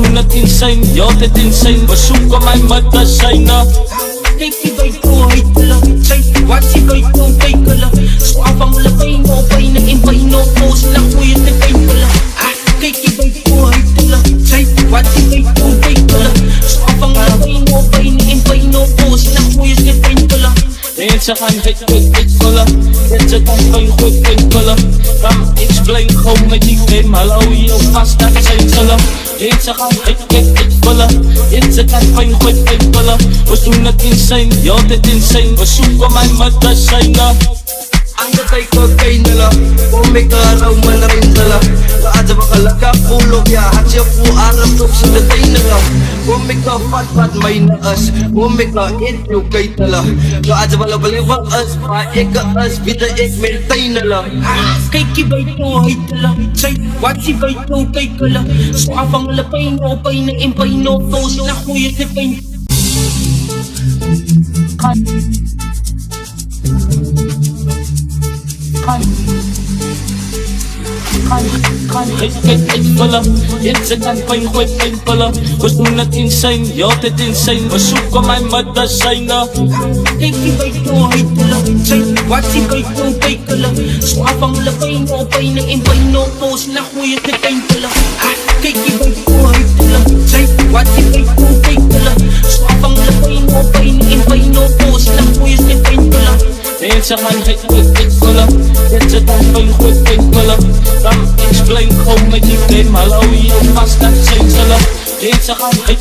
doen het insane, ja dit insane. We zoeken mijn mother zijn Kijk die bij toe heitelen, say wat die bij toe tekelen. Zo afhankelijk bij no bijna in bij no poos, na goeie te tekelen. Kijk die bij toe heitelen, say wat die bij toe tekelen. Zo afhankelijk bij no bijna in bij no poos, na goeie te tekelen. Mensen gaan hit vullen, mensen gaan geen goed winkelen. Kan explain gewoon met die game, hallo je vast dat zijn zullen. Mensen gaan hit vullen, mensen gaan geen goed winkelen. We doen het insane, ja dit insane. We zoeken mijn mother zijn Anda kay kokainala, kumikaraw man rin sala. Kaadya makalaka pulog ya, hatsya po arap tuk sa datainala. Kumika pat may naas, kumika ityo kay tala. Kaadya malabaliwag as, paika as, bida ik maintainala. Kay kibay to ay tala, say what si bay to kay kala. So abang lapay no pay na impay no post na kuya si pay. Hit vullen, mensen gaan geen goed winkelen. We doen het insane, ja dit insane. We zoeken mijn mother zijn Kijk die bij toe heitelen, say wat die bij toe tekelen. Zo afhankelijk bij no bijna in bij no poos, na goeie te tekelen. Kijk die bij toe heitelen, say wat die bij toe tekelen. Zo afhankelijk bij no bijna in bij no poos, na goeie te tekelen. Mensen gaan hit vullen, mensen gaan geen goed winkelen. Kan explain gewoon met die game, hallo je vast dat zijn zullen. Mensen gaan hit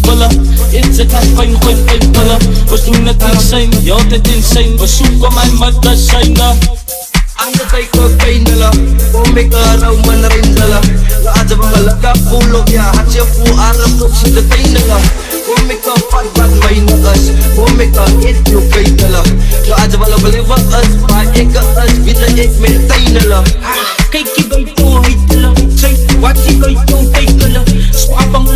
vullen, mensen gaan geen goed winkelen. We doen het insane, ja dit insane. We zoeken mijn mother zijn Anda kay kokainala, kumikaraw man rin sala. Kaadya makalaka pulog ya, hatsya po arap tuk sa datainala. Kumika pat may naas, kumika ityo kay tala. Kaadya malabaliwag as, paika as, bida ik maintainala. Kay kibay to heitala, say what si kay to tekala. So abang